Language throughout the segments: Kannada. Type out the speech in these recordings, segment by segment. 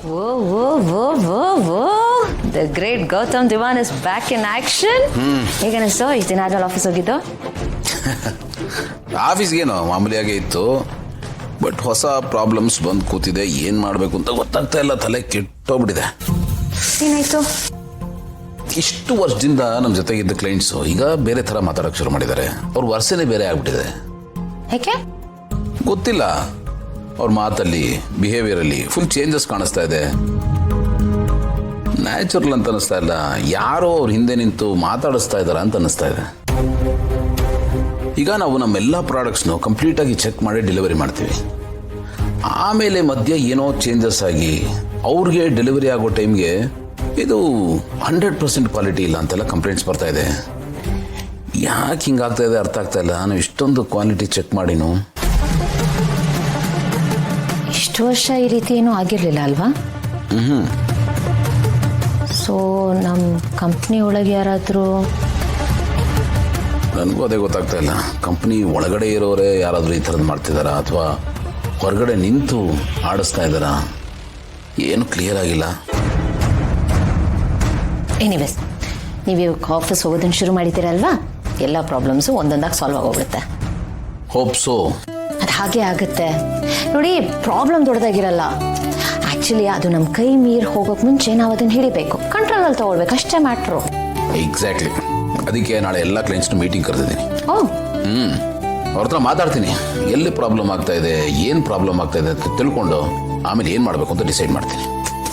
Whoa, whoa, whoa, whoa, whoa. The great Gautam Diwan is back in action. ಹೇಗನಿಸ್ತು ಇಷ್ಟು ದಿನ ಆದ್ಮೇಲೆ ಆಫೀಸ್ ಹೋಗಿದ್ದು? ಆಫೀಸ್ಗೇನೋ ಮಾಮೂಲಿಯಾಗೇ ಇತ್ತು, ಬಟ್ ಹೊಸ ಪ್ರಾಬ್ಲಮ್ಸ್ ಬಂದು ಕೂತಿದೆ. ಏನು ಮಾಡಬೇಕು ಅಂತ ಗೊತ್ತಾಗ್ತಾ ಇಲ್ಲ, ತಲೆ ಕೆಟ್ಟೋಗ್ಬಿಟ್ಟಿದೆ. ಏನಾಯ್ತು? ಇಷ್ಟು ವರ್ಷದಿಂದ ನಮ್ಮ ಜೊತೆಗಿದ್ದ ಕ್ಲೈಂಟ್ಸು ಈಗ ಬೇರೆ ಥರ ಮಾತಾಡೋಕೆ ಶುರು ಮಾಡಿದ್ದಾರೆ. ಅವ್ರ ವರ್ಷನೇ ಬೇರೆ ಆಗ್ಬಿಟ್ಟಿದೆ. ಯಾಕೆ? ಗೊತ್ತಿಲ್ಲ, ಅವ್ರ ಮಾತಲ್ಲಿ ಬಿಹೇವಿಯರಲ್ಲಿ ಫುಲ್ ಚೇಂಜಸ್ ಕಾಣಿಸ್ತಾ ಇದೆ. ನ್ಯಾಚುರಲ್ ಅಂತ ಅನಿಸ್ತಾ ಇಲ್ಲ, ಯಾರೋ ಅವ್ರ ಹಿಂದೆ ನಿಂತು ಮಾತಾಡಿಸ್ತಾ ಇದ್ದಾರೆ ಅಂತ ಅನಿಸ್ತಾ ಇದೆ. ಈಗ ನಾವು ನಮ್ಮೆಲ್ಲ ಪ್ರಾಡಕ್ಟ್ಸ್ನು ಕಂಪ್ಲೀಟಾಗಿ ಚೆಕ್ ಮಾಡಿ ಡೆಲಿವರಿ ಮಾಡ್ತೀವಿ. ಆಮೇಲೆ ಮಧ್ಯೆ ಏನೋ ಚೇಂಜಸ್ ಆಗಿ ಅವ್ರಿಗೆ ಡೆಲಿವರಿ ಆಗೋ ಟೈಮ್ಗೆ ಇದು 100% ಕ್ವಾಲಿಟಿ ಇಲ್ಲ ಅಂತೆಲ್ಲ ಕಂಪ್ಲೇಂಟ್ಸ್ ಬರ್ತಾ ಇದೆ. ಯಾಕೆ ಹಿಂಗಾಗ್ತಾ ಇದೆ ಅರ್ಥ ಆಗ್ತಾ ಇಲ್ಲ. ನಾನು ಇಷ್ಟೊಂದು ಕ್ವಾಲಿಟಿ ಚೆಕ್ ಮಾಡಿನು ಇಷ್ಟು ವರ್ಷ ಈ ರೀತಿ ಏನೂ ಆಗಿರಲಿಲ್ಲ ಅಲ್ವಾ? ಸೊ ನಮ್ಮ ಕಂಪ್ನಿ ಒಳಗೆ ಯಾರಾದರೂ? ನನಗೂ ಅದೇ ಗೊತ್ತಾಗ್ತಾ ಇಲ್ಲ. ಕಂಪ್ನಿ ಒಳಗಡೆ ಇರೋರೇ ಯಾರಾದರೂ ಈ ಥರದ್ದು ಮಾಡ್ತಿದ್ದಾರಾ ಅಥವಾ ಹೊರಗಡೆ ನಿಂತು ಆಡಿಸ್ತಾ ಇದ್ದಾರಾ, ಏನು ಕ್ಲಿಯರ್ ಆಗಿಲ್ಲ. ಎನಿವೇಸ್, ನೀವು ಇವಾಗ ಆಫೀಸ್ ಹೋಗೋದನ್ನು ಶುರು ಮಾಡಿದ್ದೀರಲ್ವಾ, ಎಲ್ಲ ಪ್ರಾಬ್ಲಮ್ಸು ಒಂದೊಂದಾಗಿ ಸಾಲ್ವ್ ಆಗೋಗ್ಬಿಡುತ್ತೆ. Hope so. ಅದು ಹಾಗೆ ಆಗುತ್ತೆ ನೋಡಿ. ಪ್ರಾಬ್ಲಮ್ ದೊಡ್ಡದಾಗಿರಲ್ಲ, ಆ್ಯಕ್ಚುಲಿ ಅದು ನಮ್ಮ ಕೈ ಮೀರಿ ಹೋಗೋಕೆ ಮುಂಚೆ ನಾವು ಅದನ್ನು ಹಿಡಿಬೇಕು, ಕಂಟ್ರೋಲಲ್ಲಿ ತೊಗೊಳ್ಬೇಕು, ಅಷ್ಟೇ ಮ್ಯಾಟ್ರು. ಎಕ್ಸಾಕ್ಟ್ಲಿ. ಅದಕ್ಕೆ ನಾಳೆ ಎಲ್ಲ ಕ್ಲೈಂಟ್ಸ್ನು ಮೀಟಿಂಗ್ ಕರೆದಿದ್ದೀನಿ. ಓ, ಅವ್ರ ಹತ್ರ ಮಾತಾಡ್ತೀನಿ. ಎಲ್ಲಿ ಪ್ರಾಬ್ಲಮ್ ಆಗ್ತಾ ಇದೆ, ಏನು ಪ್ರಾಬ್ಲಮ್ ಆಗ್ತಾ ಇದೆ ಅಂತ ತಿಳ್ಕೊಂಡು ಆಮೇಲೆ ಏನು ಮಾಡಬೇಕು ಅಂತ ಡಿಸೈಡ್ ಮಾಡ್ತೀನಿ.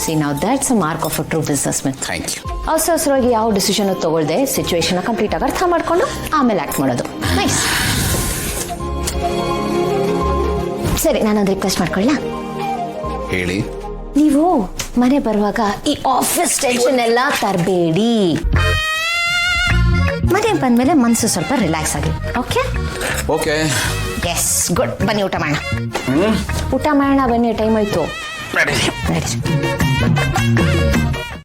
ಸಿ ನಾವು that's a mark of a true businessman. Thank you. ಅವಸರವಾಗಿ ಯಾವ ಡಿಸಿಷನ್ ತಗೊಳ್ದೆ ಸಿಚುವೇಶನ್ ಕಂಪ್ಲೀಟ್ ಆಗಿ ಅರ್ಥ ಮಾಡ್ಕೊಂಡು ಆಮೇಲೆ ಆಕ್ಟ್ ಮಾಡೋದು. ನೈಸ್. ಸರಿ, ನಾನೊಂದು ರಿಕ್ವೆಸ್ಟ್ ಮಾಡ್ಕೊಳ್ಳ. ಹೇಳಿ. ನೀವು ಮನೆ ಬರುವಾಗ ಈ ಆಫೀಸ್ ಟೆನ್ಷನ್ ಎಲ್ಲ ತರಬೇಡಿ. ಮನೆ ಬಂದ್ಮೇಲೆ ಮನಸ್ಸು ಸ್ವಲ್ಪ ರಿಲ್ಯಾಕ್ಸ್ ಆಗಿ. Okay okay. Yes, good. ಬನ್ನಿ ಊಟ ಮಾಡೋಣ. ಊಟ ಮಾಡೋಣ ಬನ್ನಿ, ಟೈಮ್ ಆಯ್ತು. ನಡೀರಿ. ನಡೀರಿ.